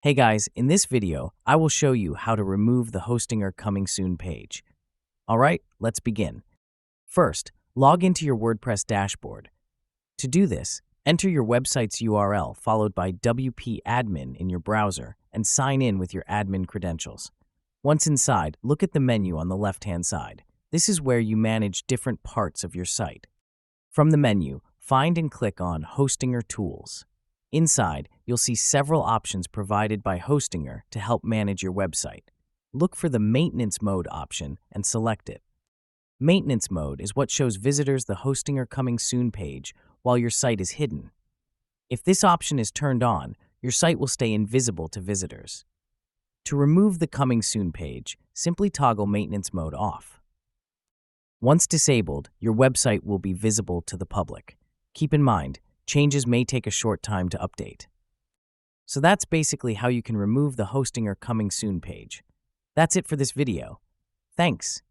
Hey guys, in this video, I will show you how to remove the Hostinger Coming Soon page. Alright, let's begin. First, log into your WordPress dashboard. To do this, enter your website's URL followed by wp-admin in your browser and sign in with your admin credentials. Once inside, look at the menu on the left-hand side. This is where you manage different parts of your site. From the menu, find and click on Hostinger Tools. Inside, you'll see several options provided by Hostinger to help manage your website. Look for the Maintenance Mode option and select it. Maintenance Mode is what shows visitors the Hostinger Coming Soon page while your site is hidden. If this option is turned on, your site will stay invisible to visitors. To remove the Coming Soon page, simply toggle Maintenance Mode off. Once disabled, your website will be visible to the public. Keep in mind, changes may take a short time to update. So that's basically how you can remove the Hostinger Coming Soon page. That's it for this video. Thanks.